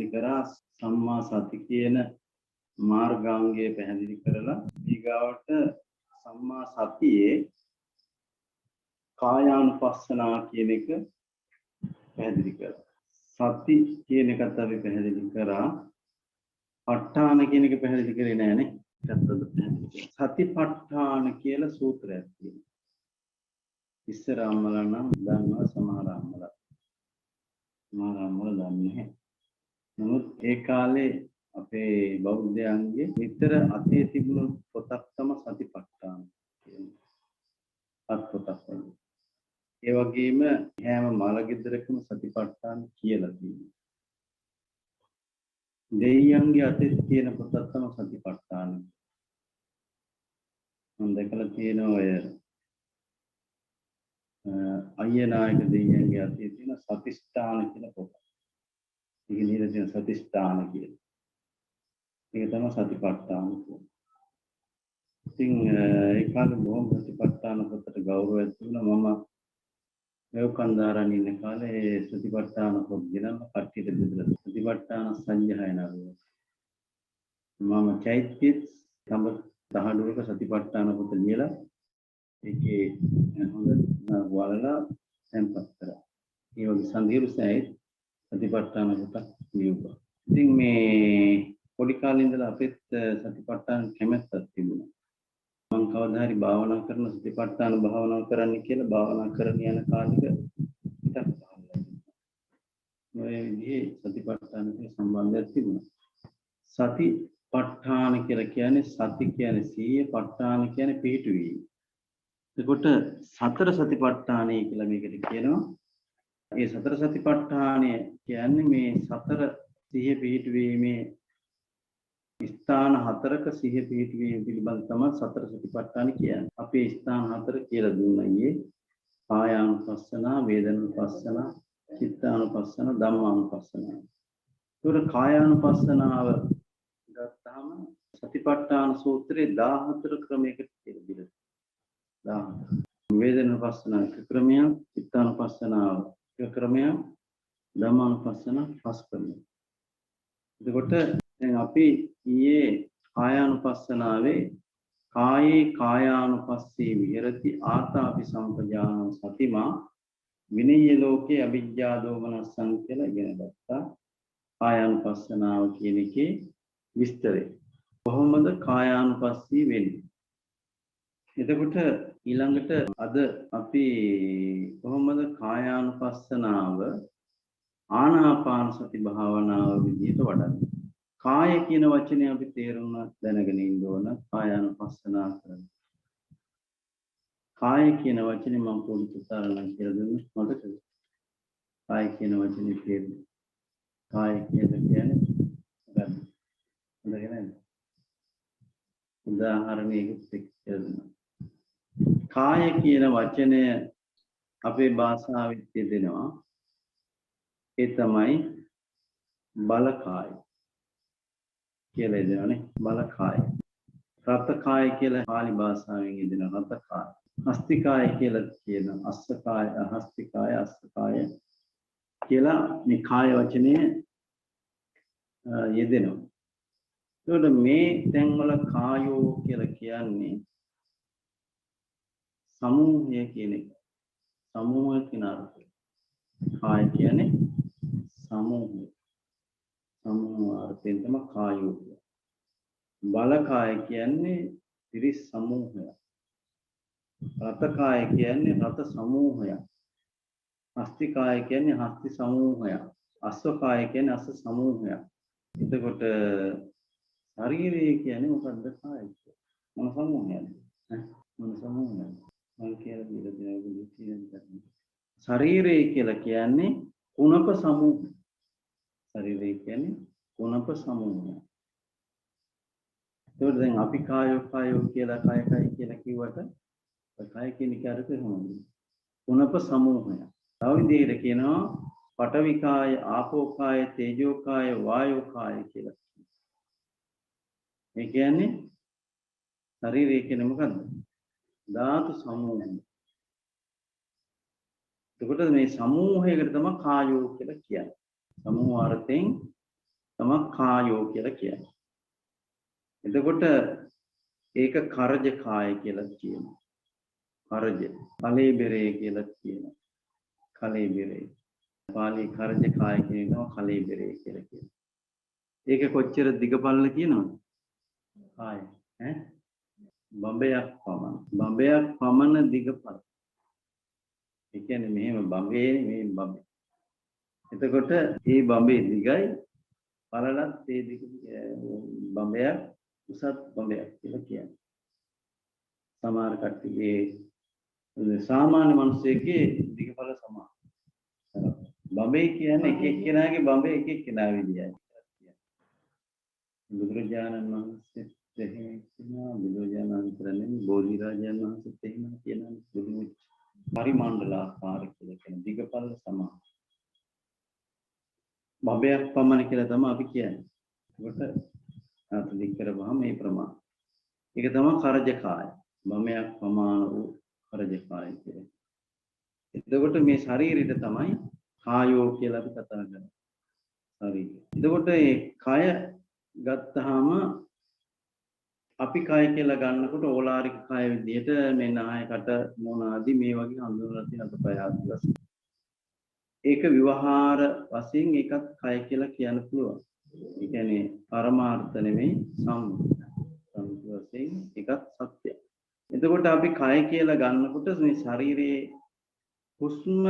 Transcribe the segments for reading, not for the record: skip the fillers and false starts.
පැහැදිලි කරා සම්මා සති කියන මාර්ගාංගය පැහැදිලි කරලා ඊගාවට සම්මා සතියේ කායානුපස්සනා කියන එක පැහැදිලි කරා. සති කියන එකත් අපි පැහැදිලි කරා. ප ဋ ාණ කියන එක පැහැදිලි කරේ නෑනේ. සතිපට්ඨාන කියලා සූත්‍රයක් තියෙනවා. ඉස්සර අම්මලා නම් දන්නවා, සමහර අම්මලා දන්නේ නැහැ. නමුත් ඒ කාලේ අපේ බෞද්ධයන්ගේ විතර අතේ තිබුණු පොතක් තමයි සතිපට්ඨාන කියන්නේ. පොතක්. ඒ වගේම හැම මලගෙදරකම සතිපට්ඨාන කියලා තියෙනවා. දෙයියන්ගේ අතේ තියෙන පොතක් තමයි සතිපට්ඨාන. මම දැකලා තියෙනවා ඔය අයනායක දෙයියන්ගේ අතේ තියෙන සතිස්ථාන කියලා පොත. ඒක නිරද තියෙන සතිස්ථාන කියලා. ඒක තමයි සතිපට්ඨාන කියන්නේ. ඉතින් ඒ කාලේ බොහොම සතිපට්ඨාන පොතට ගෞරවයක් තිබුණා. මම මෙවකන්දාරන් ඉන්න කාලේ සතිපට්ඨාන පොත් ගෙනම කට්ටියට බෙදලා සතිපට්ඨාන සංජායනාව. මම චෛත්‍යයේ තම දහඩුවක සතිපට්ඨාන පොත ලියලා ඒකේ හොඳ වලලා තැන්පත් කරා. ඒ වගේ සංදීරුසයි සතිපට්ඨාන පොත ලියුවා. ඉතින් මේ පොඩි කාලේ ඉඳලා අපිත් සතිපට්ඨාන කැමැත්තක් තිබුණා. මම කවදා හරි භාවනා කරන සතිපට්ඨාන භාවනා කරන්න කියලා භාවනා කරගෙන යන කාලෙක හිතක් පහළලා. මේ විදිහේ සතිපට්ඨානට සම්බන්ධයක් තිබුණා. සතිපට්ඨාන කියලා කියන්නේ සති කියන්නේ සීය, ප ဋ ාණ කියන්නේ පිහිටුවීම. එතකොට සතර සතිපට්ඨානය කියලා මේකට කියනවා. මේ සතර සතිපට්ඨානය කියන්නේ මේ සතර සිහිය පිහිටුවීමේ ස්ථාන හතරක සිහිය පිහිටුවීම පිළිබඳ තමයි සතර සතිපට්ඨාන කියන්නේ. අපේ ස්ථාන හතර කියලා දුන්නා ඊයේ. කායානුපස්සනා, වේදනානුපස්සනා, චිත්තානුපස්සන, ධම්මානුපස්සන. ඒතර කායානුපස්සනාව ගත්තාම සතිපට්ඨාන සූත්‍රයේ 14 ක්‍රමයකට කියලා දෙනවා. 14. වේදනානුපස්සන එක ක්‍රමයක්, චිත්තානුපස්සනාව එක ක්‍රමයක්, ධම්මානුපස්සන පස් ක්‍රමයක්. එතකොට දැන් අපි ඊයේ කායානුපස්සනාවේ කායේ කායානුපස්සී විහෙරති ආතාපි සම්පජානං සතිමා විනීය ලෝකේ අවිජ්ජා දෝමනස්සං කියලා ඉගෙන ගත්තා. කායානුපස්සනාව කියන එකේ විස්තරය. කොහොමද කායානුපස්සී වෙන්නේ? එතකොට ඊළඟට අද අපි කොහොමද කායානුපස්සනාව ආනාපාන සති භාවනාව විදිහට වඩන්නේ? කාය කියන වචනේ අපි තේරුම් දැනගෙන ඉන්න ඕන. කායානුපස්සනා කරන. කාය කියන වචනේ මම පොඩි උදාහරණයක් කියලා දුන්නා. මතකද? කාය කියන වචනේ තේරුම. කාය කියන්නේ මොකක්ද? හොඳගෙන උදාහරණයකට කියලා දුන්නා. කාය කියන වචනය අපේ භාෂාවෙත් තියෙනවා. ඒ තමයි බලකාය කියලා එදෙනවනේ. බලකාය. රතකාය කියලා පාලි භාෂාවෙන් එදෙන රතකාය. හස්තිකාය කියලා කියන අස්සකාය, හස්තිකාය, අස්සකාය කියලා මේ කාය වචනේ යෙදෙනවා. ඒකට මේ තැන්වල කායෝ කියලා කියන්නේ සමූහය කියන එක. සමූහය කියන අර්ථය. කාය කියන්නේ සමූහය. සමූහ අර්ථයෙන් තමයි කායෝ කියන්නේ. බලකාය කියන්නේ ත්‍රිස් සමූහය. රතකාය කියන්නේ රත සමූහය. හස්තිකාය කියන්නේ හස්ති සමූහය. අස්සකාය කියන්නේ අස්ස සමූහය. එතකොට ශරීරය කියන්නේ මොකද්ද? කාය. මොන සමූහයද? මොන සමූහයද? මම කියලා දීලා දෙනවා. ශරීරය කියලා කියන්නේ කුණප සමූහය. ශරීරය කියන්නේ කුණප සමූහය. ඒකට දැන් අපි කායෝ කියලා කය කියලා කිව්වට කය කියන එක අර්ථය මොනවද? කුණප සමූහය. තව විදිහට කියනවා පඨවි කාය, ආපෝ කාය, තේජෝ කාය, වායෝ කාය කියලා. ඒ කියන්නේ ශරීරය කියන්නේ මොකද්ද? ධාතු සමූහය. එතකොට මේ සමූහයකට තමයි කායෝ කියලා කියන්නේ. සමූහ අර්ථයෙන් තමයි කායෝ කියලා කියන්නේ. එතකොට ඒක කරජ කාය කියලා කියනවා. කරජ. කලෙබරේ කියලා කියනවා. කලෙබරේ. පාලි කරජ කාය කියනවා කලෙබරේ කියලා කියනවා. ඒක කොච්චර දිගපල්ල කියනවද? කාය. ඈ? බඹයක් පමණ. බඹයක් පමණ දිගපල්ල. ඒ කියන්නේ මෙහෙම බඹේ මේ බඹේ. එතකොට මේ බඹේ දිගයි පළලත් ඒ දිග බඹයක් උසත් බඹයක් කියලා කියන්නේ. සමහර කට්ටියගේ සාමාන්‍ය මිනිස්සෙක්ගේ දිගපළ සමාන. බඹේ කියන්නේ එක එක්කෙනාගේ බඹේ එක එක්කෙනා විදියයි. බුදුරජාණන් වහන්සේ දෙහිම කියනවා බුදුරජාණන් වහන්සේ බෝධි රාජයන් වහන්සේත් එහෙම කියනවා බුදු පරිමණ්ඩලාකාර කියලා කියන දිගපළ සමාන. බඹයක් පමණ කියලා තමයි අපි කියන්නේ. ඒකට අතදික් කරපුවාම මේ ප්‍රමාණ. ඒක තමයි කරජ කාය. බඹයක් ප්‍රමාණ වූ කරජ කාය කියන්නේ. එතකොට මේ ශරීරෙට තමයි කායෝ කියලා අපි කතා කරන්නේ. ශරීරය. එතකොට මේ කය ගත්තාම අපි කය කියලා ගන්නකොට ඕලාරික කය විදිහට මේ නායකට මොන ආදී මේ වගේ හඳුන්වලා තියෙන අතපය ආදී වශයෙන්. ඒක විවහාර වශයෙන් ඒකත් කය කියලා කියන්න පුළුවන්. ඒ කියන්නේ පරමාර්ථ නෙමෙයි සම්මුති වශයෙන් ඒකත් සත්‍යයි. එතකොට අපි කය කියලා ගන්නකොට මේ ශරීරයේ හුස්ම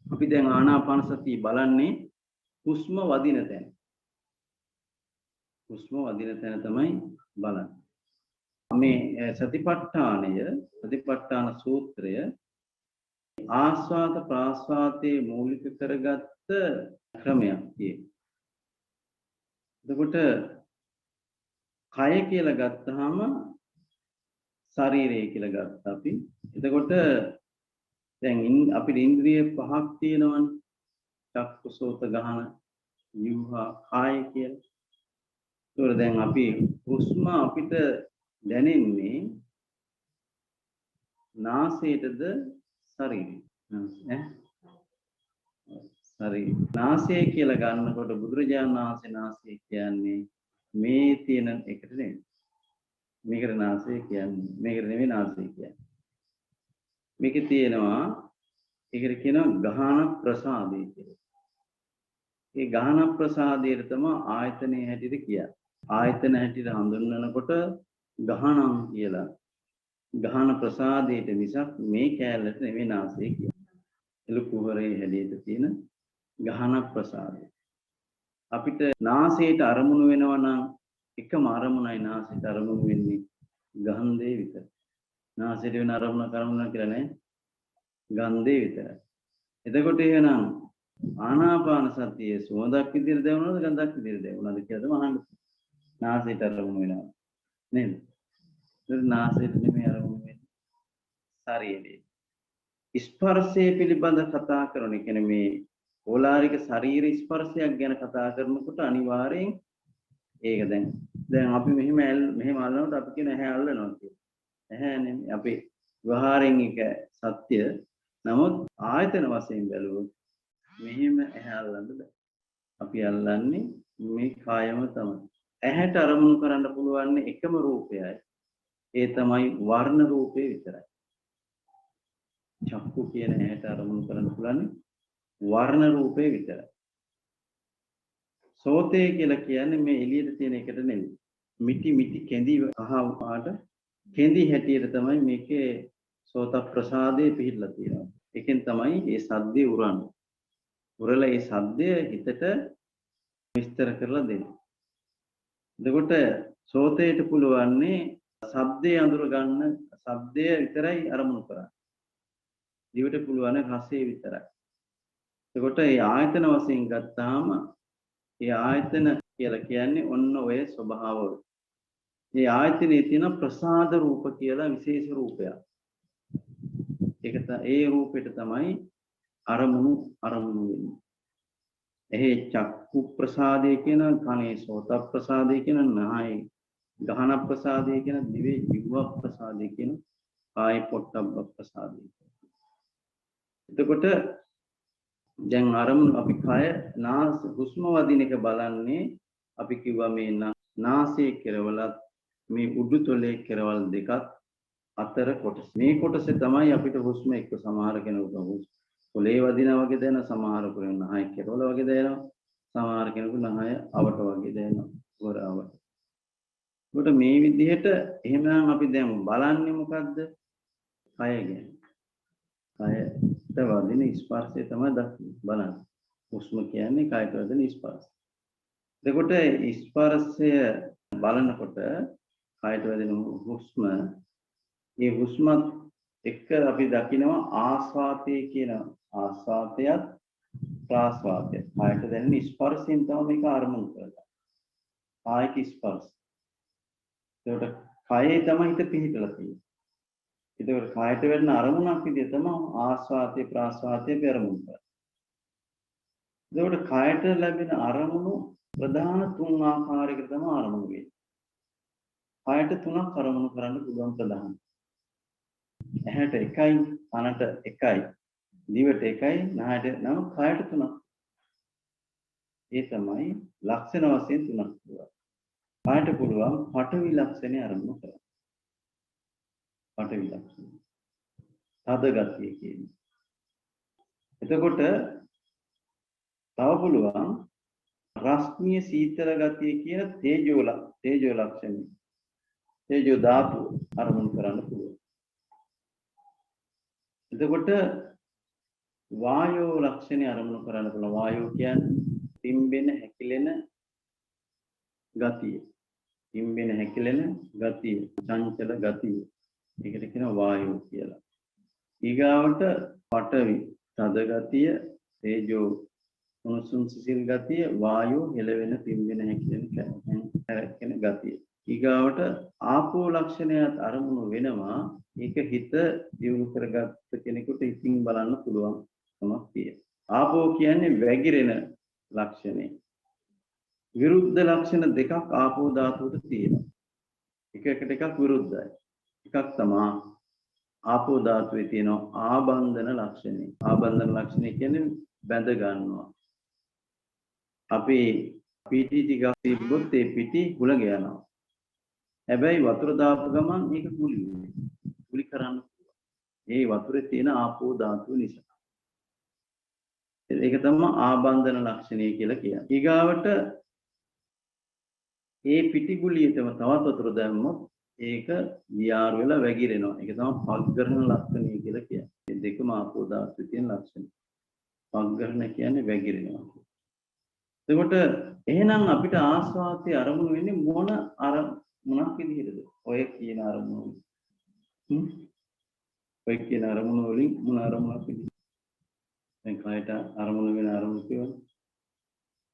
අපි දැන් ආනාපාන සතිය බලන්නේ හුස්ම වදින තැන. හුස්ම වදින තැන තමයි බලන්නේ. මේ සතිපට්ඨාන සූත්‍රය ආස්වාද ප්‍රාස්වාදයේ මූලික කරගත්ත ක්‍රමයක් තියෙනවා. එතකොට කය කියලා ගත්තාම ශරීරය කියලා ගත්තා අපි. එතකොට දැන් අපිට ඉන්ද්‍රිය පහක් තියෙනවනේ. චක්කු සෝත ගහන ජීවහා කාය කියලා. ඒතකොට දැන් අපි හුස්ම අපිට දැනෙන්නේ නාසයටද ශරීරය. ශරීරය. නාසය කියලා ගන්නකොට බුදුරජාණන් වහන්සේ නාසය කියන්නේ මේ තියෙන එකට නෙමෙයි. මේකට නාසය කියන්නේ මේකට නෙමෙයි නාසය කියන්නේ. මේකේ තියෙනවා ඒකට කියනවා ගාහන ප්‍රසාදය කියලා. ඒ ගාහන ප්‍රසාදයට තමයි ආයතනයේ හැටියට කියන්නේ. ආයතන හැටියට හඳුන්වනකොට ගහනම් කියලා. ගාහන ප්‍රසාදයට මිසක් මේ කැලලට නෙමෙයි නාසය කියන්නේ. එළු කුහරේ හැටියට තියෙන ගාහන ප්‍රසාදය. අපිට නාසයට අරමුණු වෙනවා නම් එකම අරමුණයි නාසයට අරමුණු වෙන්නේ ගන්ධේ විතරයි. නාසයට වෙන අරමුණ කරමුණ කියලා නෑ. ගන්ධේ විතරයි. එතකොට එහෙනම් ආනාපාන සතියේ සුවඳක් විදිහට දැනුණාද ගඳක් විදිහට දැනුණාද කියලා තමයි අහන්නේ. නාසයට අරමුණු වෙනවා. නේද? ඒක නාසයට නෙමෙයි අරමුණු වෙන්නේ. ශරීරයේ. ස්පර්ශය පිළිබඳ කතා කරන කියන්නේ මේ ඕලාරික ශරීර ස්පර්ශයක් ගැන කතා කරනකොට අනිවාර්යෙන් ඒක දැන් අපි මෙහෙම අල්ලනකොට අපි කියන ඇහැ අල්ලනවා කියලා. ඇහැ නෙමෙයි අපි වහාරෙන් එක සත්‍ය. නමුත් ආයතන වශයෙන් බැලුවොත් මෙහෙම ඇහැ අල්ලන්න බෑ. අපි අල්ලන්නේ මේ කායම තමයි. ඇහැට අරමුණු කරන්න පුළුවන් එකම රූපයයි. ඒ තමයි වර්ණ රූපේ විතරයි. චක්කු කියන ඇහැට අරමුණු කරන්න පුළුවන් වර්ණ රූපේ විතරයි. සෝතේ කියලා කියන්නේ මේ එළියට තියෙන එකට නෙමෙයි. මිටි කෙඳි කහ පාට කෙඳි හැටියට තමයි මේකේ සෝත ප්‍රසාදේ පිහිටලා තියෙනවා. ඒකෙන් තමයි මේ සද්දේ උරන්නේ. උරලා මේ සද්දය හිතට විස්තර කරලා දෙන්නේ. එතකොට සෝතේට පුළුවන්නේ ශබ්දේ අඳුර ගන්න ශබ්දය විතරයි අරමුණු කරන්නේ. දිවට පුළුවන් රසය විතරයි. එතකොට මේ ආයතන වශයෙන් ගත්තාම මේ ආයතන කියලා කියන්නේ ඔන්න ඔය ස්වභාවය. මේ ආයතනයේ තියෙන ප්‍රසාද රූප කියලා විශේෂ රූපයක්. ඒ රූපෙට තමයි අරමුණු වෙන්නේ. එහි චක්කු ප්‍රසාදය කියන කනේ සෝත ප්‍රසාදය කියන නහයි ගහන ප්‍රසාදය කියන දිවේ ජීව ප්‍රසාදය කියන කාය පොට්ටබ්බ ප්‍රසාදය. එතකොට දැන් අරමුණු අපි කය නාස හුස්ම වදින එක බලන්නේ අපි කිව්වා මේ නාසයේ කෙරවලත් මේ උඩුතොලේ කෙරවල් දෙකත් අතර කොටස. මේ කොටසේ තමයි අපිට හුස්ම එක්ක සමහර කෙනෙකුට කොලේ වදිනා වගේ දැනෙන, සමහර කෙනෙකුට නහය කෙරවල වගේ දැනෙනවා, සමහර කෙනෙකුට නහය අවට වගේ දැනෙනවා, ගොරාවට. ඒකට මේ විදිහට එහෙමනම් අපි දැන් බලන්නේ මොකද්ද? කය ගැන. කයට වදින ස්පර්ශය තමයි බලන්නේ. හුස්ම කියන්නේ කයට වදින ස්පර්ශය. එතකොට ස්පර්ශය බලනකොට කයට වදින හුස්ම, මේ හුස්මත් එක්ක අපි දකිනවා ආස්වාදයේ කියන ආස්වාදයත් ප්‍රාස්වාදයත්. කයට දැනෙන ස්පර්ශයෙන් තමයි මේක අරමුණු කරගන්නේ. කායික ස්පර්ශ. ඒකට කයේ තමයි හිත පිහිටලා තියෙන්නේ. ඒකට කායට වෙන්න අරමුණක් විදිහ තමයි ආස්වාදයේ ප්‍රාස්වාදයේ පෙරමුණ කරන්නේ. ඒකට කායට ලැබෙන අරමුණු ප්‍රධාන තුන් ආකාරයකට තමයි අරමුණු වෙන්නේ. කායට තුනක් අරමුණු කරන්න පුළුවන් ප්‍රධාන. ඇහැට එකයි, කනට එකයි, දිවට එකයි, නහයට නම් කායට තුනක්. ඒ තමයි ලක්ෂණ වශයෙන් තුනක් පුළුවන්. කායට පුළුවන් පඨවි ලක්ෂණේ අරමුණු කරන්න. පඨවි ලක්ෂණ. තද ගතිය කියන්නේ. එතකොට තව පුළුවන් රස්නීය සීතල ගතිය කියන තේජෝ ලක්ෂණය. තේජෝ ධාතු අරමුණු කරන්න පුළුවන්. එතකොට වායෝ ලක්ෂණය අරමුණු කරන්න පුළුවන්. වායෝ කියන්නේ පිම්බෙන හැකිලෙන ගතිය. පිම්බෙන හැකිලෙන ගතිය, චංචල ගතිය. ඒකට කියනවා වායෝ කියලා. ඊගාවට පඨවි තද ගතිය, තේජෝ උණුසුම් සිසිල් ගතිය, වායෝ හෙලවෙන පිම්බෙන හැකිලෙන කැරකෙන ගතිය. ඊගාවට ආපෝ ලක්ෂණයත් අරමුණු වෙනවා. ඒක හිත දියුණු කරගත්ත කෙනෙකුට ඉතින් බලන්න පුළුවන් කමක් තියෙනවා. ආපෝ කියන්නේ වැగిරෙන ලක්ෂණය. විරුද්ධ ලක්ෂණ දෙකක් ආපෝ ධාතුවට තියෙනවා. එකට එකක් විරුද්ධයි. එකක් තමයි ආපෝ ධාතුවේ තියෙන ආබන්ධන ලක්ෂණය. ආබන්ධන ලක්ෂණය කියන්නේ බැඳ ගන්නවා. අපි පිටි ටිකක් තිබ්බොත් ඒ පිටි හුල ගියනවා. හැබැයි වතුර දාපු ගමන් මේක කුලි වෙනවා. කුලි කරන්න පුළුවන්. ඒ වතුරේ තියෙන ආපෝ ධාතුව නිසා. ඒක තමයි ආබන්ධන ලක්ෂණය කියලා කියන්නේ. ඊගාවට ඒ පිටි ගුලියටම තවත් වතුර දැම්මොත් ඒක වියාර වෙලා වැగిරෙනවා. ඒක තමයි පග්ගරණ ලක්ෂණය කියලා කියන්නේ. මේ දෙකම ආපෝ ධාතුවේ තියෙන ලක්ෂණ. පග්ගරණ කියන්නේ වැగిරෙනවා. එතකොට එහෙනම් අපිට ආස්වාදයේ අරමුණු වෙන්නේ මොනක් විදිහටද? ඔය කියන අරමුණු. ඔය කියන අරමුණු වලින් මොන අරමුණක් විදිහද? දැන් කායට අරමුණු වෙන අරමුණු කියවනේ.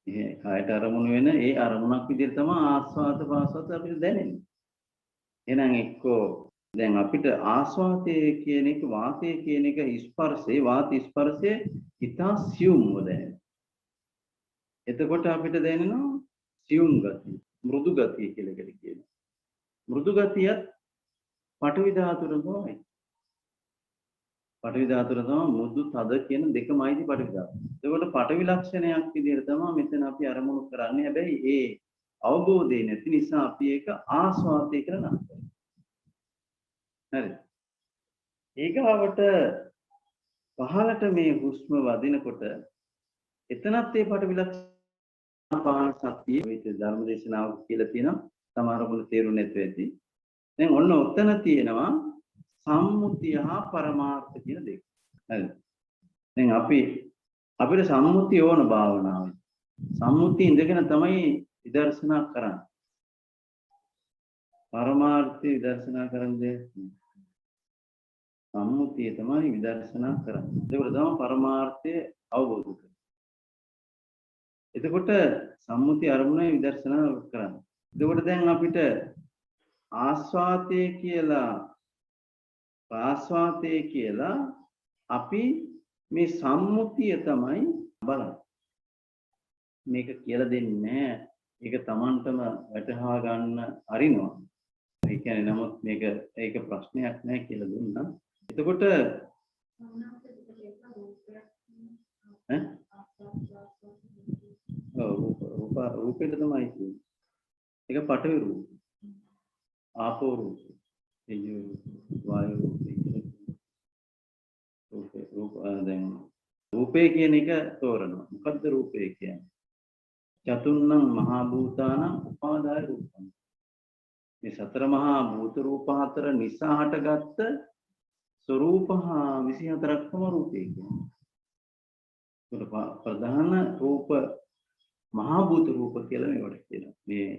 ඒ කායට අරමුණු වෙන ඒ අරමුණක් විදිහට තමයි ආස්වාද පාස්වාද අපිට දැනෙන්නේ. එහෙනම් එක්කෝ දැන් අපිට ආස්වාදයේ කියන එක වාතයේ කියන එක ස්පර්ශේ වාත ස්පර්ශයේ ඉතා සියුම්ව දැනෙනවා. එතකොට අපිට දැනෙනවා සියුම් ගතිය, මෘදු ගතිය කියලා එකට කියනවා. මෘදු ගතියත් පඨවි ධාතුවමයි. පඨවි ධාතුව තමයි මෘදු තද කියන දෙකමයිදි පඨවි ධාතුව. එතකොට පඨවි ලක්ෂණයක් විදිහට තමයි මෙතන අපි අරමුණු කරන්නේ. හැබැයි ඒ අවබෝධය නැති නිසා අපි ඒක ආස්වාදය කියලා නම් කරනවා. හරි. ඊගාවට පහළට මේ හුස්ම වදිනකොට එතනත් ඒ පඨවි ලක්ෂණ පාන සතිය විතර ධර්මදේශනාවක් කියලා තියෙනවා. සමහර මොළ තේරුම් නැතුව ඇති. දැන් ඔන්න ඔතන තියෙනවා සම්මුතිය හා පරමාර්ථ කියන දෙක. හරි. දැන් අපිට සම්මුතිය ඕන භාවනාවේ. සම්මුතිය ඉඳගෙන තමයි විදර්ශනා කරන්නේ. පරමාර්ථය විදර්ශනා කරන්නේ සම්මුතිය තමයි විදර්ශනා කරන්නේ. ඒක තමයි පරමාර්ථය අවබෝධ කරගන්න. එතකොට සම්මුතිය අරමුණයි විදර්ශනා කරන්නේ. එතකොට දැන් අපිට ආස්වාදයේ කියලා ප්‍රාස්වාදයේ කියලා අපි මේ සම්මුතිය තමයි බලන්නේ. මේක කියලා දෙන්නේ නැහැ. ඒක Tamanටම වැටහා ගන්න අරිනවා. ඒ කියන්නේ නමුත් ඒක ප්‍රශ්නයක් නැහැ කියලා දුන්නා. එතකොට ඈ රූපෙට තමයි කියන්නේ. ඒක පඨවි රූප. ආපෝ රූප. තේජෝ රූප. වායෝ රූප. රූප දැන් රූපේ කියන එක තෝරනවා. මොකද්ද රූපේ කියන්නේ? චතුන්නම් මහා භූතානම් උපාදාය රූපං. මේ සතර මහා භූත රූප හතර නිසා හටගත්ත ස්වરૂප 24ක් තමයි රූපේ කියන්නේ. ප්‍රධාන රූප මහා භූත රූප කියලා මේවට කියනවා. මේ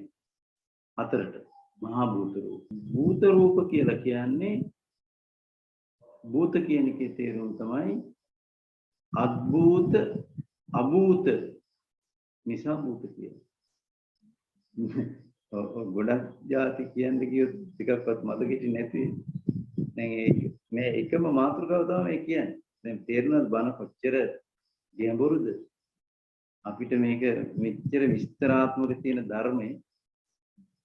හතරට මහා භූත රූප. භූත රූප කියලා කියන්නේ භූත කියන එකේ තේරුම තමයි අද්භූත අභූත නිසා භූත කියන්නේ. ගොඩක් જાති කියන්නේ කියොත් ටිකක්වත් මතකෙට නැති. දැන් මේ එකම මාතෘකාව තමයි මේ කියන්නේ. දැන් තේරුණාද බණ කොච්චර ගැඹුරුද? අපිට මේක මෙච්චර විස්තරාත්මක තියෙන ධර්මයේ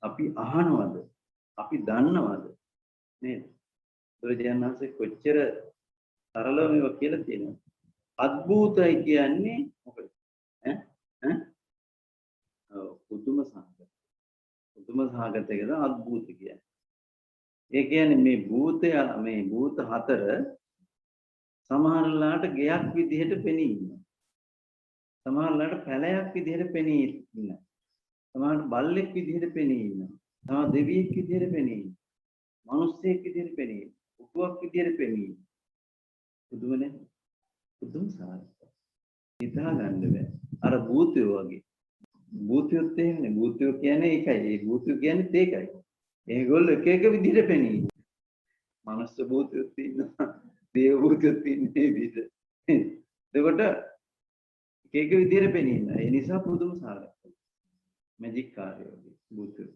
අපි අහනවද? අපි දන්නවද? නේද? බුදුරජාණන්සේ කොච්චර සරලව මේවා කියලා තියෙනවා. අද්භූතයි කියන්නේ මොකද? පුදුම සහගත. පුදුම සහගතයකද අද්භූත කියන්නේ. ඒ කියන්නේ මේ භූත හතර සමහරලාට ගයක් විදිහට පෙනී ඉන්නවා. සමහරලාට පැලයක් විදිහට පෙනී ඉන්නවා. සමහරට බල්ලෙක් විදිහට පෙනී ඉන්නවා. තව දෙවියෙක් විදිහට පෙනී ඉන්නවා. මිනිස්සෙක් විදිහට පෙනී ඉන්නවා. උතුවක් විදිහට පෙනී ඉන්නවා. පුදුමනේ. පුදුම සාර්ථක. හිතා ගන්න බෑ. අර භූතයෝ වගේ. භූතයොත් එහෙමනේ. භූතයෝ කියන්නේ ඒකයි. ඒ භූතයෝ කියන්නේ ඒකයි. ඒගොල්ලෝ එක එක විදිහට පෙනී ඉන්නවා. මනුස්ස භූතයොත් ඉන්නවා. දේව භූතයොත් ඉන්නේ විදිහට. එතකොට එක එක විදිහට පෙනී ඉන්නවා. ඒ නිසා පුදුම සාර්ථකයි. මැජික් කාර්යය වගේ භූතයෝ.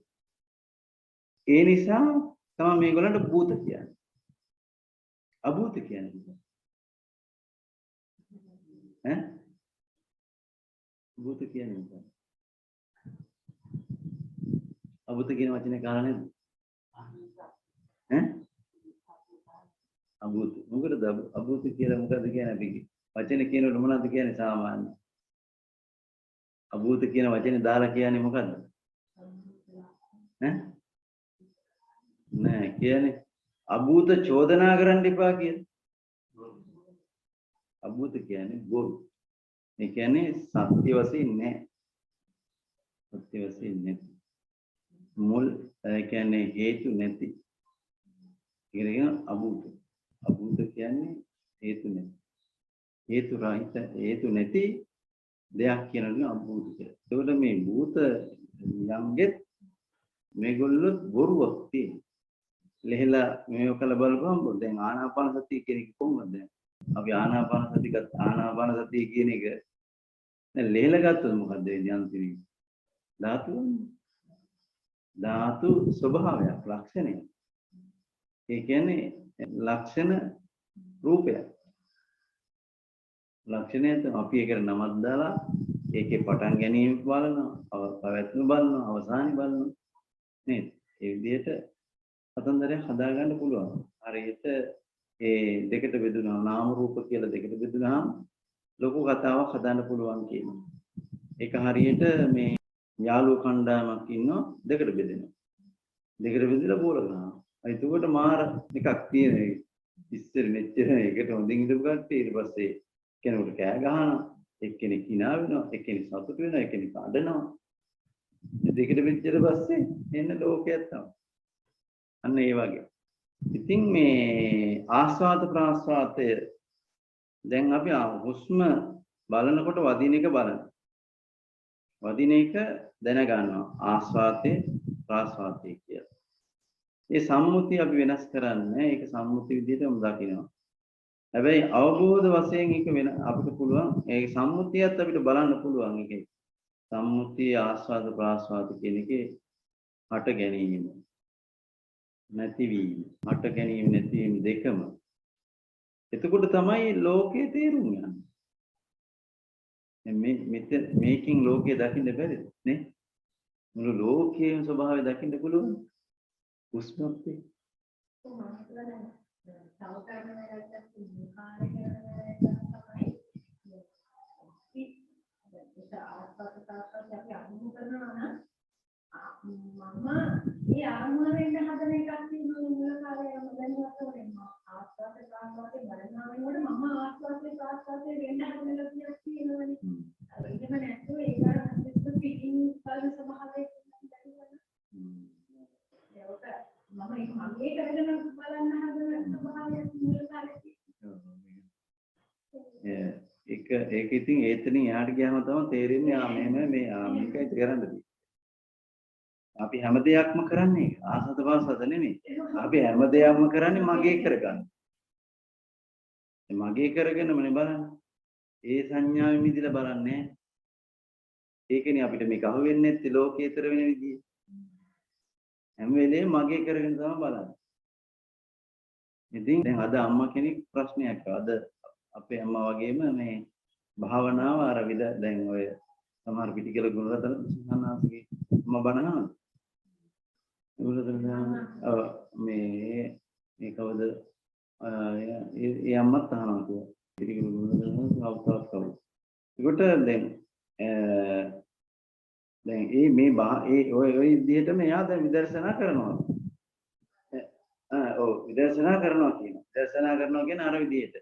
ඒ නිසා තමයි මේගොල්ලන්ට භූත කියන්නේ. අභූත කියන්නේ. භූත කියන්නේ මොකක්ද? අභූත කියන වචනේ කාලා නේද? අභූත. මොකද අභූත කියලා මොකද්ද කියන්නේ අපි වචනේ කියනකොට මොනවද කියන්නේ සාමාන්‍ය? අභූත කියන වචනේ දාලා කියන්නේ මොකද්ද? නෑ කියන්නේ අභූත චෝදනා කරන්න එපා කියලා. අභූත කියන්නේ බොරු. ඒ කියන්නේ සත්‍ය වශයෙන් නෑ. සත්‍ය වශයෙන් නැති. මුල් කියන්නේ හේතු නැති. ඒක කියන අභූත. අභූත කියන්නේ හේතු නැති. හේතු රහිත හේතු නැති දෙයක් කියනවා අභූත කියලා. ඒකට මේ භූත යම්ගෙත් මේගොල්ලෝ බොරුවක් තියෙනවා. ලෙහෙලා මේව කළ බලපුවම දැන් ආනාපාන සතිය කියන එක කොහොමද දැන්? අපි ආනාපාන සතිය කියන එක දැන් ලෙහෙලා ගත්තොත් මොකද වෙන්නේ අන්තිමේ? ධාතු ස්වභාවයක් ලක්ෂණයක්. ඒ කියන්නේ ලක්ෂණ රූපයක්. ලක්ෂණය අපි ඒකට නමක් දාලා ඒකේ පටන් ගැනීම බලනවා, පැවැත්ම බලනවා, අවසානය බලනවා. නේද? ඒ විදිහට කතන්දරයක් හදාගන්න පුළුවන්. හරියට ඒ දෙකට බෙදුනා නාම රූප කියලා දෙකට බෙදුනහම ලොකු කතාවක් හදන්න පුළුවන් කියනවා. ඒක හරියට මේ යාළුවෝ කණ්ඩායමක් ඉන්නවා දෙකට බෙදෙනවා. දෙකට බෙදලා බෝල ගන්නවා. එතකොට මාර එකක් තියෙනවා. ඉස්සර මෙච්චර එකට හොඳින් ඉඳපු කට්ටිය ඊට පස්සේ කෙනෙකුට කෑ ගහනවා, එක්කෙනෙක් hina වෙනවා, එක්කෙනෙක් සතුට වෙනවා, එක්කෙනෙක් අඬනවා. දෙකට බෙච්චට පස්සේ එන්න ලෝකයක් තමයි. අන්න ඒ වගේ. ඉතින් මේ ආස්වාද ප්‍රාස්වාදය දැන් අපි හුස්ම බලනකොට වදින එක බලනවා. වදින එක දැනගන්නවා ආස්වාදයේ ප්‍රාස්වාදයේ කියලා. මේ සම්මුතිය අපි වෙනස් කරන්නේ ඒක සම්මුති විදිහටම දකිනවා. හැබැයි අවබෝධ වශයෙන් ඒක වෙන අපිට පුළුවන් ඒ සම්මුතියත් අපිට බලන්න පුළුවන් එකේ. සම්මුතිය ආස්වාද ප්‍රාස්වාද කියන එකේ හට ගැනීම නැතිවීම හට ගැනීම නැතිවීම දෙකම. එතකොට තමයි ලෝකයේ තේරුම් යන්නේ. මේකින් ලෝකයේ දකින්න බැරිද නේ? මුළු ලෝකයේම ස්වභාවය දකින්න පුළුවන්. උස්මත් අපි අනුමත කරනවා නම් මම මේ ආරම්භ වෙන්න හදන එකක් තියෙනවා මුල කාලේ මම දැනුවත් වෙනවා ආස්වාද කාස්වාදේ බලනවා වෙනකොට මම ආස්වාදේ කාස්වාදේ වෙන්න හදන ලක්ෂණයක් තියෙනවනේ ඒක නැත්නම් ඒක පිටින් බලන සමහරේ මම මගේ කරගෙන බලන්න හදන ස්වභාවයක් මුල කාලේ ඒක ඉතින් ඒතනින් එහාට ගියාම තමයි තේරෙන්නේ මෙහෙම මේ මේකයි කරන්න තියෙන්නේ. අපි හැම දෙයක්ම කරන්නේ ආසත වාසත නෙමෙයි. අපි හැම දෙයක්ම කරන්නේ මගේ කරගන්න. මගේ කරගෙනමනේ බලන්නේ. ඒ සංඥාවෙ මිදලා බලන්නේ. ඒකනේ අපිට මේක අහුවෙන්නේ නැති ලෝකේතර වෙන විදිය. හැම වෙලේම මගේ කරගෙන තමයි බලන්නේ. ඉතින් දැන් අද අම්මා කෙනෙක් ප්‍රශ්නයක් අද අපේ අම්මා වගේම මේ භාවනාව අර විද දැන් ඔය සමහර පිටිකල ගුණරතන සන්නාසගේ මම බණනවා. මේ කවද ඒ අම්මත් අහනවා කිව්වා. පිටිකල ගුණරතන අවස්ථාවක් කවුද. ඒකට දැන් මේ ඔය විදිහටම එයා දැන් විදර්ශනා කරනවා. විදර්ශනා කරනවා කියනවා. විදර්ශනා කරනවා කියන අර විදිහට.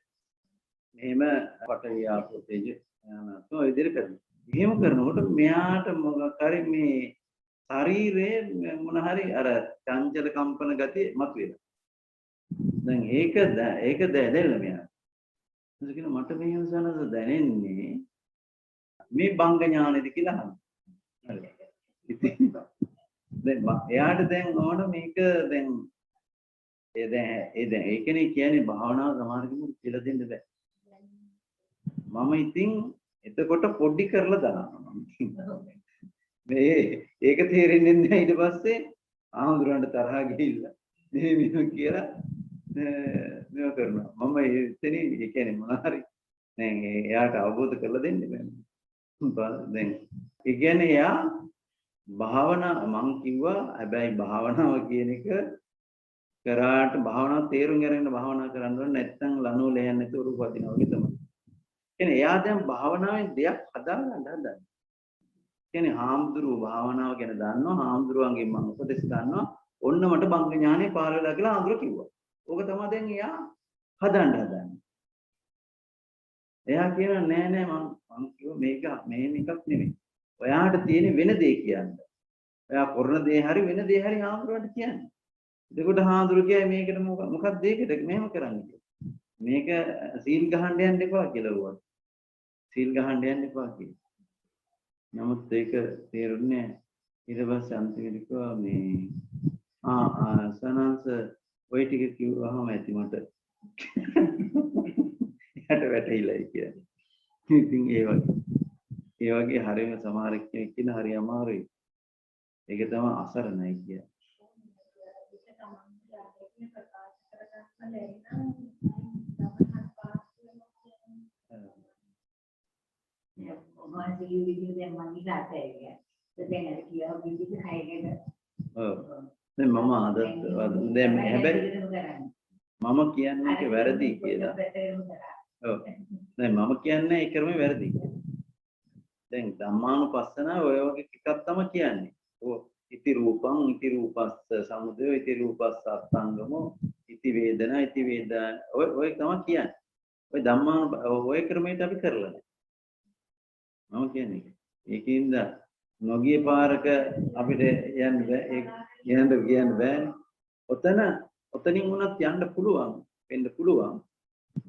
මෙහෙම පටවිය ආපෝ තේජ යනතෝ විදිහට කරනවා. එහෙම කරනකොට මෙයාට මොකක් හරි මේ ශරීරයේ මොන හරි අර චංචල කම්පන ගතිය මතුවෙනවා. දැන් ඒක දැනෙන්න මෙයා. ඒක කියන මට මේ හසනස දැනෙන්නේ මේ බංග ඥානෙද කියලා අහනවා. හරි. ඉතින් දැන් එයාට දැන් ඕන මේක දැන් ඒකනේ කියන්නේ භාවනාව සමහර කෙනෙකුට කියලා දෙන්න බෑ. මම ඉතින් එතකොට පොඩි කරලා දානවා. මේ ඒක තේරෙන්නේ නැහැ ඊට පස්සේ ආහඳුරන්ට තරහා ගිහිල්ලා මෙහෙම කියලා මේව කරනවා. මම එතන ඒ කියන්නේ මොන හරි දැන් එයාට අවබෝධ කරලා දෙන්න බෑ. දැන් ඒ කියන්නේ එයා භාවනා මං කිව්වා හැබැයි භාවනාව කියන එක කරාට භාවනාව තේරුම් අරගෙන භාවනා කරන්න ඕනේ නැත්නම් ලනෝ ලෑන් නැතුව උරු වදිනවා වගේ තමයි. කියන්නේ එයා දැන් භාවනාවෙන් දෙයක් හදාගන්න හදනවා. කියන්නේ හාමුදුරුවෝ භාවනාව ගැන දන්නවා හාමුදුරුවන්ගෙන් මම උපදෙස් ගන්නවා ඔන්න මට බංග ඥානෙ පාර වෙලා කියලා හාමුදුරුවෝ කිව්වා. ඕක තමයි දැන් එයා හදන්නේ. එයා කියනවා නෑ මං කිව්වා මේක මෙහෙම එකක් නෙමෙයි. ඔයාට තියෙන වෙන දේ කියන්න. ඔයා කරන දේ හරි වෙන දේ හරි හාමුදුරුවන්ට කියන්න. එතකොට හාමුදුරුවෝ කියයි මේකට මොකක්ද ඒකට මෙහෙම කරන්න කියලා. මේක සීල් ගහන්න යන්න එපා කියලා වුණා. සීල් ගහන්න යන්න එපා කියලා. නමුත් ඒක තේරුන්නේ ඊට පස්සේ අන්තිමට කිව්වා මේ සනන්ස ඔය ටික කිව්වහම ඇති මට. යට වැටහිලායි කියන්නේ. ඉතින් ඒ වගේ හරියම සමහර කෙනෙක් කියන හරි අමාරුයි. ඒක තමයි අසරණයි කියන්නේ. මානසික විදිහට දැන් මම ඉස්සරහට දැන් අර කියව විදිහට හයගෙන ඔව් දැන් මම අද දැන් හැබැයි මම කියන්නේ වැරදි කියලා. ඔව් දැන් මම කියන්නේ ඒ ක්‍රමේ වැරදි කියලා. දැන් ධම්මානුපස්සනාව ඔය වගේ එකක් තමයි කියන්නේ. ඔව් ඉති රූපං ඉති රූපස්ස සමුදය ඉති රූපස්ස අත්ංගමෝ ඉති වේදනා ඉති වේදනා ඔය තමයි කියන්නේ. ඔය ධම්මා ඔය ක්‍රමයට අපි කරලා නැහැ. මම කියන්නේ ඒකින්ද නොගිය පාරක අපිට යන්න බෑ කියන්න බෑ. ඔතනින් වුණත් යන්න පුළුවන් වෙන්න පුළුවන්.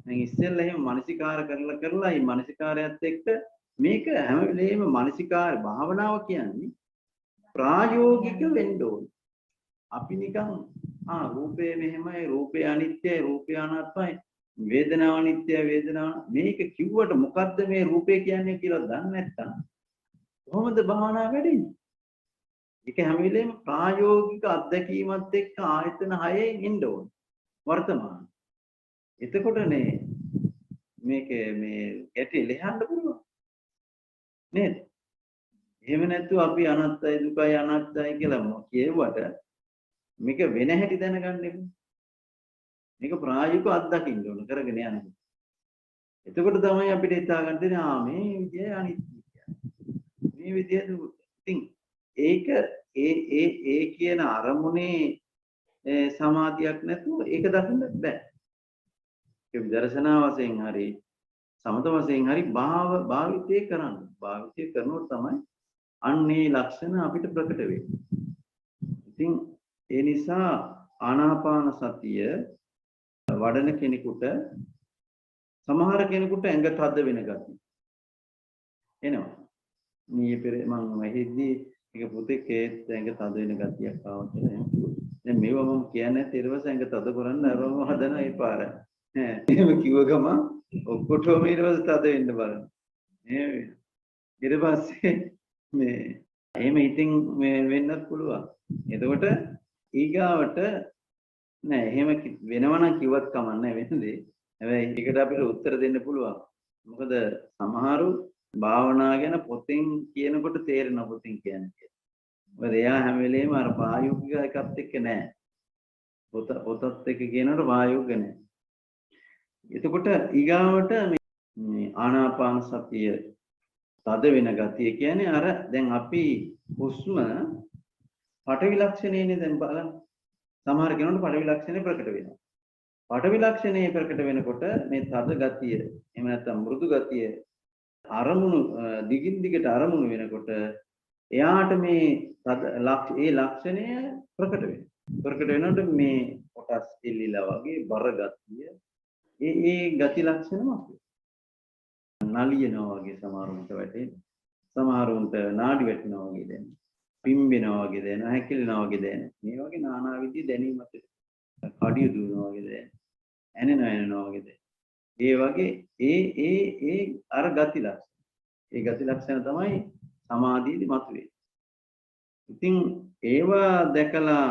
දැන් ඉස්සෙල්ලා එහෙම මානසිකාර කරලා මේ මානසිකාරයත් එක්ක මේක හැම වෙලේම මානසිකාර භාවනාව කියන්නේ ප්‍රායෝගික වෙන්න ඕනේ. අපි නිකන් රූපය මෙහෙමයි රූපය අනිත්‍යයි රූපය අනාත්මයි වේදනාව අනිත්‍යයි වේදනාව මේක කිව්වට මොකද්ද මේ රූපය කියන්නේ කියලා දන්නේ නැත්නම් කොහොමද භාවනාව වැඩෙන්නේ? ඒක හැම වෙලේම ප්‍රායෝගික අත්දැකීමත් එක්ක ආයතන 6ෙන් ඉන්න ඕනේ වර්තමාන. එතකොටනේ මේක මේ ගැටි ලෙහන්න පුළුවන් නේද? එහෙම නැත්නම් අපි අනත්තයි දුකයි අනාත්තයි කියලා කියුවට මේක වෙන හැටි දැනගන්න එපා. මේක ප්‍රායෝගිකව අත්දකින්න ඕන කරගෙන යන්න. එතකොට තමයි අපිට හිතා ගන්න තියෙන්නේ මේ විදිය අනිත්‍ය කියන්නේ. මේ විදිහට ඉතින් ඒක ඒ කියන අරමුණේ සමාධියක් නැතුව ඒක දකින්න බෑ. ඒ විදර්ශනා වශයෙන් හරි සමත වශයෙන් හරි භාවිතය කරන්න. භාවිතය කරනකොට තමයි අන්නේ ලක්ෂණ අපිට ප්‍රකට වෙන්නේ. ඉතින් ඒ නිසා ආනාපාන සතිය වඩන කෙනෙකුට සමහර කෙනෙකුට ඇඟ තද වෙන ගතිය එනවා. මේ පෙර මම ඇහිද්දි එක පුතෙක් ඒත් ඇඟ තද වෙන ගතියක් ආවා කියලා. දැන් මේව මම කියන්නේ ඊට පස්සේ ඇඟ තද කරන්න අරම හදන ඒ පාර. එහෙම කිව්ව ගම ඔක්කොටම ඊට පස්සේ තද වෙන්න බලන්න. ඊට පස්සේ මේ එහෙම ඉතින් මේ වෙන්නත් පුළුවන්. එතකොට ඊගාවට නෑ එහෙම වෙනවනම් කිව්වත් කමක් නෑ වෙන්නේ. හැබැයි ඒකට අපිට උත්තර දෙන්න පුළුවන්. මොකද සමහරු භාවනා ගැන පොතෙන් කියනකොට තේරෙන පොතෙන් කියන්නේ. මොකද එයා හැම වෙලේම අර ප්‍රායෝගික එකත් එක්ක නෑ. පොතත් එක්ක කියනකොට ප්‍රායෝගික නෑ. එතකොට ඊගාවට මේ ආනාපාන සතිය තද වෙන ගතිය කියන්නේ අර දැන් අපි හුස්ම පඨවි ලක්ෂණයනේ දැන් බලන්න. සමහර කෙනෙකුට පඨවි ලක්ෂණය ප්‍රකට වෙනවා. පඨවි ලක්ෂණය ප්‍රකට වෙනකොට මේ තද ගතිය එහෙම නැත්නම් මෘදු ගතිය අරමුණු දිගින් දිගට අරමුණු වෙනකොට එයාට මේ ඒ ලක්ෂණය ප්‍රකට වෙනවා. ප්‍රකට වෙනකොට මේ කොටස් එල්ලිලා වගේ බර ගතිය ඒ ගති ලක්ෂණ මොකක්ද? නලියනවා වගේ සමහරුන්ට වැටෙනවා. සමහරුන්ට නාඩි වැටෙනවා වගේ දැනෙනවා. පිම්බෙනවා වගේ දැනෙනවා. හැකිලෙනවා වගේ දැනෙනවා. මේ වගේ নানা විදිහේ දැනීමක් කඩිය දුවනවා වගේ දැනෙනවා. ඇනෙනවා වගේ දැනෙනවා. ඒ වගේ ඒ අර ගති ලක්ෂණ. ඒ ගති ලක්ෂණ තමයි සමාධියේදී මතුවේ. ඉතින් ඒවා දැකලා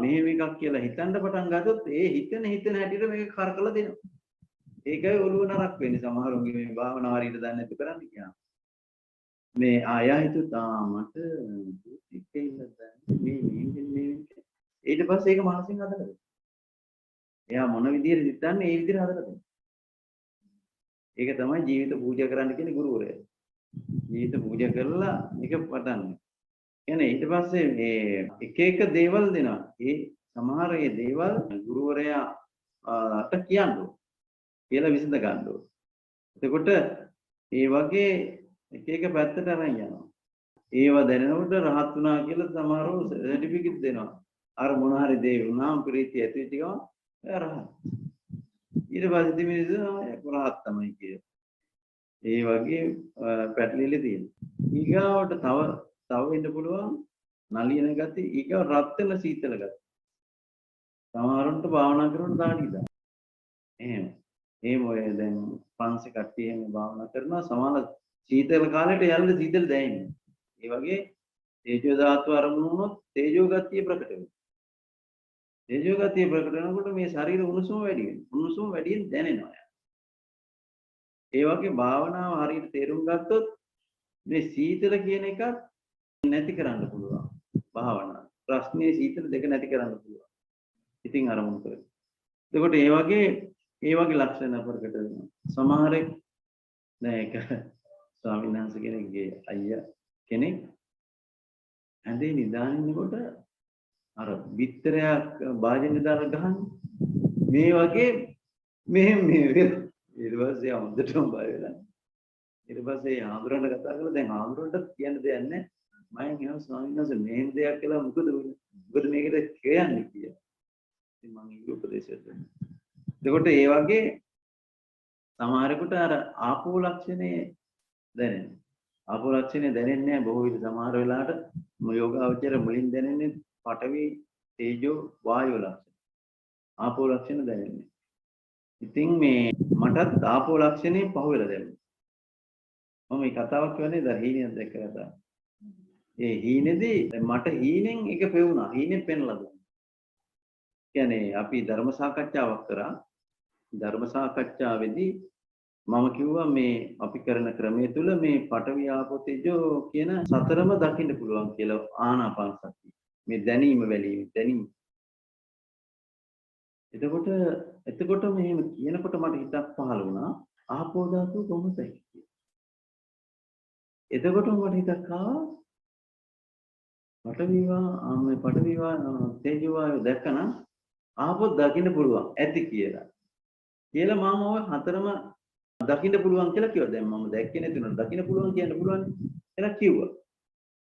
මෙහෙම එකක් කියලා හිතන්න පටන් ගත්තොත් ඒ හිතන හැටියට මේක කරකලා දෙනවා. ඒකයි ඔළුව නරක් වෙන්නේ සමහරුන්ගේ මේ භාවනාව හරියට දන්නේ නැති කරන්නේ කියනවා. මේ ආයා හිතුවා මට මේ ඊට පස්සේ ඒක මානසික හදලා දෙනවා. එයා මොන විදිහට හිතන්නේ ඒ විදිහට හදලා දෙනවා. ඒක තමයි ජීවිත පූජා කරන්න කියන්නේ ගුරුවරයා. ජීවිත පූජා කරලා මේක පටන්නේ. කියන්නේ ඊට පස්සේ මේ එක දේවල් දෙනවා. ඒ සමහර ඒ දේවල් ගුරුවරයාට කියන්න කියලා විසඳ ගන්න ඕන. එතකොට ඒ වගේ එක පැත්තට අරන් යනවා. ඒව දැනනකොට රහත් වුණා කියලා සමහරව සර්ටිෆිකේට් දෙනවා. අර මොන හරි දේ වුණාම ප්‍රීතිය ඇති වෙච්ච ගමන් එයා රහත්. ඊට පස්සේ මිනිස්සු රහත් තමයි කියනවා. ඒ වගේ පැටලිලි තියෙනවා. ඊගාවට තව වෙන්න පුළුවන් නලියන ගති, ඊගාව රත් වෙන සීතල ගති. සමහරවිට භාවනා කරනකොට දාඩි දාන. එහෙම. ඔය දැන් පන්සි කට්ටිය එහෙම භාවනා කරනවා සමාන සීතල කාලේට යල්ල සීතල දැනෙන්නේ. ඒ වගේ තේජෝ ධාතු අරමුණු වුණොත් තේජෝ ගතිය ප්‍රකට වෙනවා. තේජෝ ගතිය ප්‍රකට වෙනකොට මේ ශරීර උණුසුම වැඩි වෙනවා. උණුසුම වැඩියෙන් දැනෙනවා. ඒ වගේ භාවනාව හරියට තේරුම් ගත්තොත් මේ සීතල කියන එකත් නැති කරන්න පුළුවන්. භාවනාව. ප්‍රශ්නේ සීතල දෙක නැති කරන්න පුළුවන්. ඉතින් අරමුණු කරගන්න. එතකොට ඒ වගේ ලක්ෂණ ප්‍රකට වෙනවා. සමහරෙක් දැන් ඒක ස්වාමීන් වහන්සේ කෙනෙක්ගේ අයියා කෙනෙක් ඇඳේ නිදාගෙන ඉන්නකොට අර බිත්තරයක් වාජනේ දාලා ගහන්නේ මේ වගේ මෙහෙම ඊට පස්සේ හොඳටම බය වෙලා ඊට පස්සේ ආඳුරන්ට කතා කරලා දැන් ආඳුරන්ට කියන්න දෙයක් නැහැ මම කියනවා ස්වාමීන් වහන්සේ මෙහෙම දෙයක් කියලා මොකද මේකට කියන්නේ කියලා ඉතින් මම ඊට උපදේශයක් දුන්නා එතකොට ඒ වගේ සමහරෙකුට අර ආපෝ ලක්ෂණේ දැනෙනවා. ආපෝ ලක්ෂණේ දැනෙන්නේ නැහැ බොහෝ විට සමහර වෙලාවට යෝගාවචර මුලින් දැනෙන්නේ පඨවි තේජෝ වායෝ ලක්ෂණ. ආපෝ ලක්ෂණ දැනෙන්නේ. ඉතින් මේ මටත් ආපෝ ලක්ෂණේ පහුවෙලා දැනෙනවා. මම මේ කතාවක් කියන්නේ දහීනියක් දැක්ක කතාව. ඒ හීනේදී මට හීනෙන් එක පෙවුණා. හීනෙන් පෙන්ලා දුන්නා. කියන්නේ අපි ධර්ම සාකච්ඡාවක් කරා. ධර්ම සාකච්ඡාවේදී මම කිව්වා මේ අපි කරන ක්‍රමයේ තුල මේ පඨවි ආපෝ තේජෝ කියන සතරම දකින්න පුළුවන් කියලා ආනාපාන සතිය. මේ දැනීම දැනීම. එතකොට මෙහෙම කියනකොට මට හිතක් පහළ වුණා ආපෝ ධාතුව කොහොමද කියලා. එතකොට මට හිතක් ආවා පටවිවා තේජෝ වායෝ දැක්කනම් ආපොත් දකින්න පුළුවන් ඇති කියලා. කියලා මම ඔය හතරම දකින්න පුළුවන් කියලා කිව්වා. දැන් මම දැක්කේ නැතුණා දකින්න පුළුවන් කියන්න පුළුවන් කියලා කිව්වා.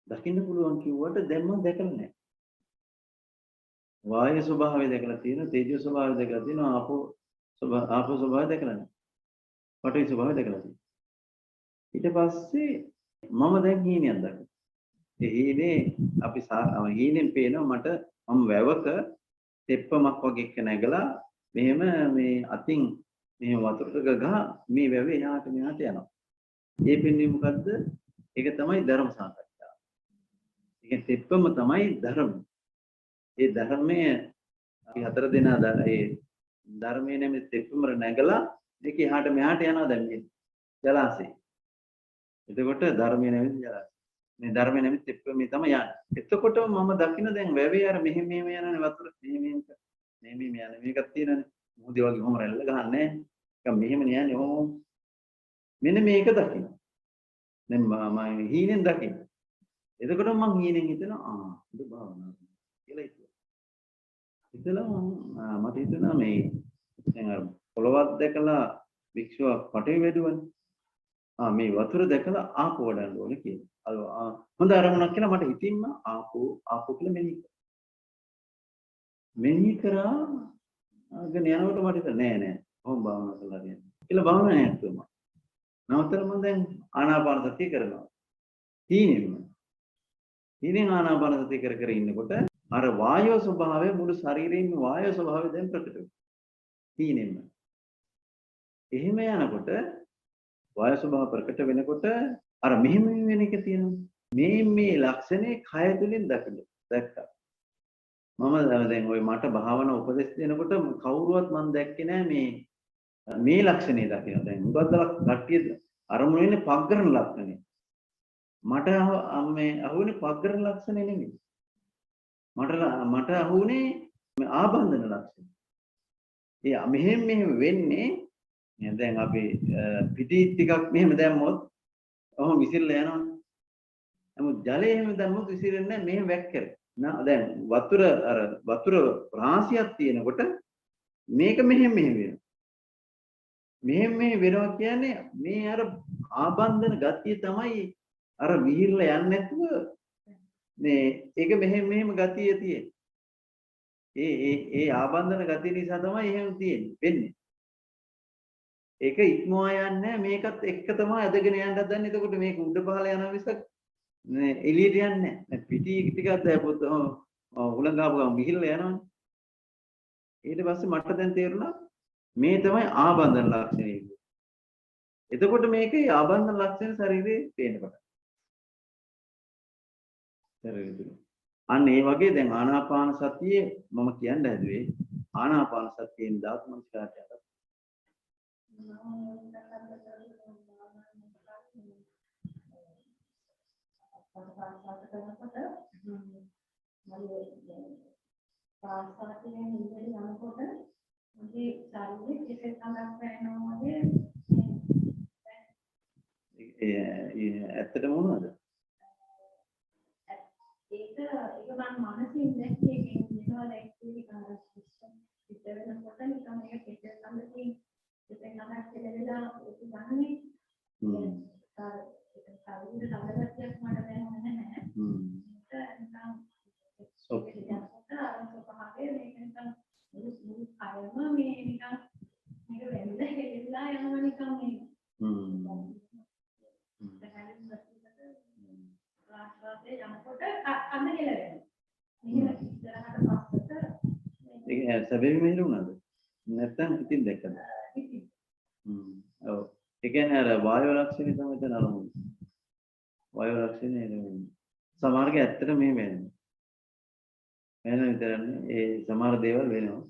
දකින්න පුළුවන් කිව්වට දැන් මම දැකලා නැහැ. වායු ස්වභාවය දැකලා තියෙනවා, තේජෝ ස්වභාවය දැකලා තියෙනවා, ආපෝ ස්වභාවය දැකලා නැහැ. පඨවි ස්වභාවය දැකලා තියෙනවා. ඊට පස්සේ මම දැන් හීනයක් දැක්කා. ඒ හීනේ අපි හීනෙන් පේනවා මට මම වැවක තෙප්පමක් වගේ එක නැගලා මෙහෙම මේ අතින් මෙහෙම වතුරට ගහ මේ වැවේ එහාට මෙහාට යනවා. ඒ පෙන්නේ මොකද්ද? ඒක තමයි ධර්ම සාකච්ඡාව. ඒ තෙප්පම තමයි ධර්ම. ඒ ධර්මයේ අපි හතර දෙනා ඒ ධර්මයේ නැමෙති තෙප්පමර නැගලා මේක එහාට මෙහාට යනවා දැන් මේ ජලාශය. එතකොට ධර්මයේ නැමෙති ජලාශය. මේ ධර්මයේ නැමෙති තෙප්පමේ තමයි යන්නේ. එතකොට මම දකින්න දැන් වැවේ අර මෙහෙම යනනේ වතුර මෙහෙම යන්නේ මේකක් තියෙනනේ. මොහොතේ වගේ කොහොම රැල්ල ගහන්නේ. ඒක මෙහෙම යන්නේ ඔහොම. මෙන්න මේක දකින්න. දැන් මම හීනෙන් දකින්න. එතකොට මම හීනෙන් හිතනවා උඹ භාවනා කියලා හිතුවා. හිතලා මට හිතුණා මේ දැන් අර පොළවක් දැකලා වික්ෂුවක් පටේ වැදුවනේ. මේ වතුර දැකලා ආපෝ වඩන්න ඕනේ කියලා. හොඳ අරමුණක් කියලා මට හිතින්ම ආපෝ කියලා මෙනෙහි කරා. ගෙන යනකොට මට හිත නෑ කොහොම භාවනා කරලා යන්නේ කියලා භාවනා නැතුවම. නවතර මම දැන් ආනාපාන සතිය කරනවා. හීනෙන් ආනාපාන සතිය කර ඉන්නකොට අර වායෝ ස්වභාවය මුළු ශරීරෙින්ම වායෝ ස්වභාවය දැන් ප්‍රකට වෙනවා. හීනෙන්ම. එහෙම යනකොට වායු ස්වභාව ප්‍රකට වෙනකොට අර මෙහෙම වෙන එක තියෙනවා. මේ ලක්ෂණේ කය තුලින් දැක්කා. මම දැන් ওই මට භාවනා උපදෙස් දෙනකොට කවුරුවත් මම දැක්කේ නෑ මේ ලක්ෂණේ දකින්න. දැන් උගතලක් කට්ටිය අරමුණ වෙන්නේ පග්ගරණ ලක්ෂණේ. මට මේ අහුනේ පග්ගරණ ලක්ෂණේ නෙමෙයි. මට අහුනේ ආබන්ධන ලක්ෂණේ. ඒ මෙහෙම වෙන්නේ දැන් අපි පිටි ටිකක් මෙහෙම දැම්මොත් ඔහොම විසිරලා යනවනේ. නමුත් ජලය එහෙම දැම්මොත් විසිරෙන්නේ නැහැ මෙහෙම වැක්කර. දැන් වතුර රාශියක් තියෙනකොට මේක මෙහෙම වෙනවා. මෙහෙම වෙනවා කියන්නේ මේ අර ආබන්ධන ගතිය තමයි අර විහිරලා යන්නේ නැතුව මේ ඒක මෙහෙම ගතිය තියෙන්නේ. ඒ ආබන්ධන ගතිය නිසා තමයි එහෙම වෙන්නේ. ඒක ඉක්මවා යන්නේ මේකත් එක්ක තමයි අදගෙන යන්න හදන්නේ. එතකොට මේක උඩ පහළ යන විසක් නේ එළියට යන්නේ නැහැ. පිටි ටිකක් දැපොත් උලංගාපු ගමන් විහිල්ලා යනවනේ. ඊට පස්සේ මට දැන් තේරුණා මේ තමයි ආබන්ධන ලක්ෂණය. එතකොට මේකේ ආබන්ධන ලක්ෂණ ශරීරේ පේනකොට. අන්න ඒ වගේ දැන් ආනාපාන සතියේ මම කියන්න හැදුවේ ආනාපාන සතියෙන් ධාතු මනස්කාරයට පාස්වාතයෙන් ඉඳි යනකොට මුගේ ශරීරයේ කෙසෙල් කඳක් වෙනවා වගේ ඇත්තටම මොනවද? ඒක මම මනසින් දැක්කේ කියනවා දැක්කේ සිස්ටම් පිටර වෙනකොට නිකන් මේක කෙසෙල් කඳකින් කෙසෙල් කඳක් කියලා ඒක ගන්නේ ශරීරයේ සමගතියක් මට දැනෙන්නේ නැහැ. ඒක නිකන් ඕකේ දැනගත්ත ස්වභාවය මේක නිකන් මුළු කයම මේ නිකන් මේක වෙන්නේ හෙලිලා යනවා නිකන් මේ ආස්වාදේ යනකොට අන්න හෙලවෙනවා. මෙහෙම ඉස්සරහට පස්සට ඒක සැබවින්ම හිරුණාද? නැත්නම් ඉතින් දැක්කද? ඔව්. ඒ කියන්නේ අර වායු ලක්ෂණය තමයි එතන අරමුණ. වායු ලක්ෂණය නෙමෙයි. සමහරක ඇත්තට මේ වෙන්නේ. වෙන විතරනේ ඒ සමහර දේවල් වෙනවා.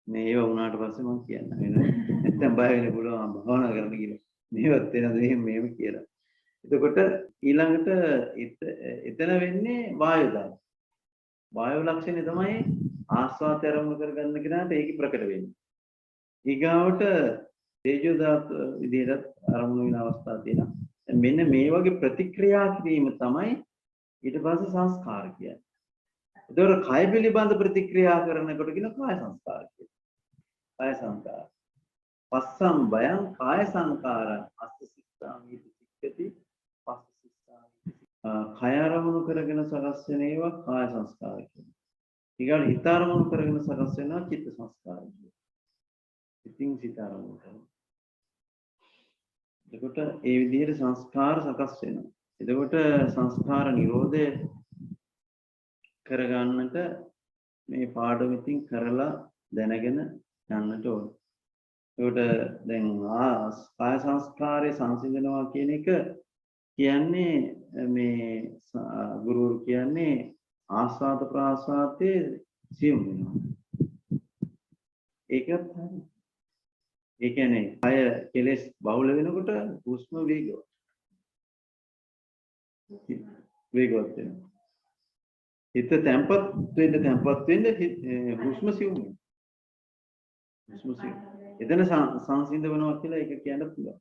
මේ ඒව වුණාට පස්සේ මම කියන්න වෙනවා. නැත්නම් බය වෙන්න පුළුවන් භවනා කරන්න කියලා. මේවත් වෙනද මෙහෙම කියලා. එතකොට ඊළඟට එතන වෙන්නේ වායු දාන. වායු ලක්ෂණය තමයි ආස්වාද ආරම්භ කරගන්න කෙනාට ඒක ප්‍රකට වෙන්නේ. ඊගාවට තේජෝ ධාතු විදිහට ආරම්භ වෙන අවස්ථා තියෙනවා. මෙන්න මේ වගේ ප්‍රතික්‍රියා කිරීම තමයි ඊට පස්සේ සංස්කාර කියන්නේ. ඒතකොට කය පිළිබඳ ප්‍රතික්‍රියා කරනකොට කියන කාය සංස්කාර කියලා. කාය සංස්කාර. පස්සම් බයං කාය සංකාරං අස්ස සිස්සාමි සික්කති පස්ස සිස්සාමි. කය අරමුණු කරගෙන සකස් වෙන ඒවා කාය සංස්කාර කියනවා. ඊගොල්ලෝ හිත අරමුණු කරගෙන සකස් වෙනවා චිත්ත සංස්කාර කියනවා. ඉතින් සිත අරමුණු කරනවා. එතකොට ඒ විදිහට සංස්කාර සකස් වෙනවා. එතකොට සංස්කාර නිරෝධය කරගන්නට මේ පාඩම ඉතින් කරලා දැනගෙන යන්නට ඕන. ඒකට දැන් කාය සංස්කාරයේ සංසිඳනවා කියන එක කියන්නේ මේ ගුරුවරු කියන්නේ ආස්වාද ප්‍රාස්වාදයේ සියුම් වෙනවා. ඒකත් හරි. ඒ කියන්නේ කය කෙලස් බහුල වෙනකොට හුස්ම වේගවත් වෙනවා. හිත තැම්පත් වෙන්න හුස්ම සිවුම් වෙනවා. හුස්ම සිවුම්. එතන සංසිඳ වෙනවා කියලා ඒක කියන්න පුළුවන්.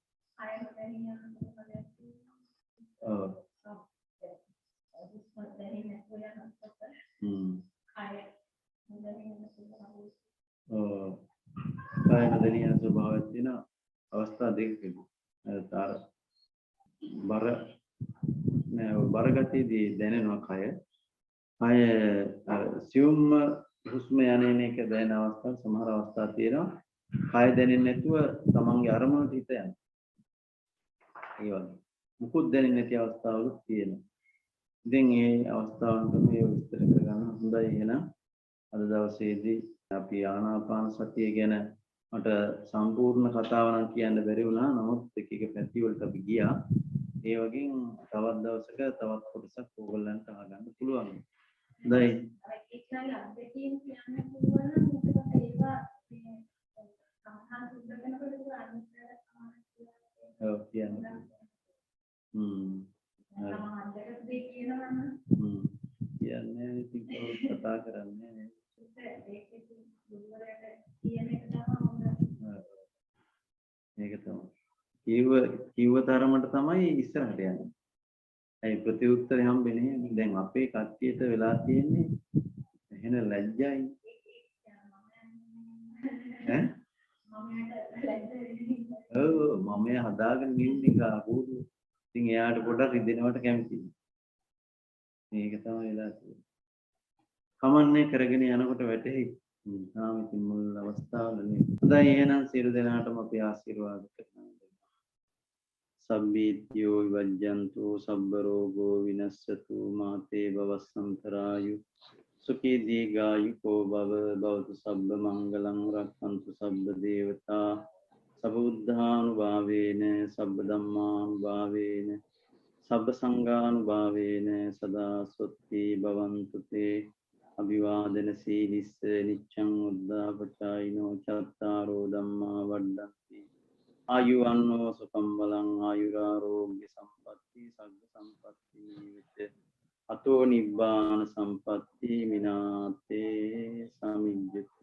ඔව්. කය නොදැනියන ස්වභාවයක් තියෙන අවස්ථා දෙකකදී අර බර ගතියදී දැනෙනවා කය අර සියුම් හුස්ම යන එක දැනෙන අවස්ථා සමහර අවස්ථා තියෙනවා කය දැනෙන්නේ නැතුව තමන්ගේ අරමුණට හිත යනවා ඒ වගේ මුකුත් දැනෙන්නේ නැති අවස්ථාවලුත් තියෙනවා ඉතින් මේ අවස්ථාවන්ට මේ විස්තර කරගන්න හොඳයි එහෙනම් අද දවසේදී අපි ආනාපාන සතිය ගැන මට සම්පූර්ණ කතාව නම් කියන්න බැරි වුණා නමුත් එක එක පැති වලට අපි ගියා ඒ වගේම තවත් දවසක තවත් කොටසක් ඕගොල්ලන්ට අහගන්න පුළුවන් හොඳයි ඒකයි අද්දකින් කියන්න පුළුවන් නම් මොකද ඒවා මේ සම්හාර සුද්ධ වෙනකොට අනිත් ඔව් කියන්නේ කියන්නේ ඉතින් කතා කරන්නේ මේක තමයි කිව්ව තරමට තමයි ඉස්සරහට යන්නේ. ඒ ප්‍රතිඋත්තරය හම්බෙන්නේ දැන් අපේ කට්ටියට වෙලා තියෙන්නේ එහෙන ලැජ්ජයි. ඈ? ඔව් මම හදාගෙන ඉන්නේ කාපුදු. ඉතින් එයාට පොඩක් රිදෙනවට කැමතියි. මේක තමයි වෙලා තියෙන්නේ. කමන්නේ කරගෙන යනකොට වැටෙයි. තාම ඉතින් මුල් අවස්ථාවලනේ. හොඳයි එහෙනම් සියලු දෙනාටම අපි ආශිර්වාද කරනවා. සබ්බීත්‍යෝ විවජ්ජන්තු සබ්බ රෝගෝ විනස්සතු මාතේ භවසන්තරායු සුඛී දීඝායුකෝ භව භවතු සබ්බ මංගලං රක්ඛන්තු සබ්බ දේවතා සබ්බ බුද්ධානුභාවේන සබ්බ ධම්මානුභාවේන සබ්බ සංඝානුභාවේන සදා සොත්ති භවන්තු තේ අභිවාදන සීලිස්ස නිච්ඡං උද්ධාපචායිනෝ චත්තාරෝ ධම්මා වඩ්ඩන්ති ආයුවන්නෝ සුඛං බලං ආයුරාරෝග්‍ය සම්පatti සග්ග සම්පatti විච්ඡ අතෝ නිබ්බාන සම්පatti මිනාතේ සමිජ්ජති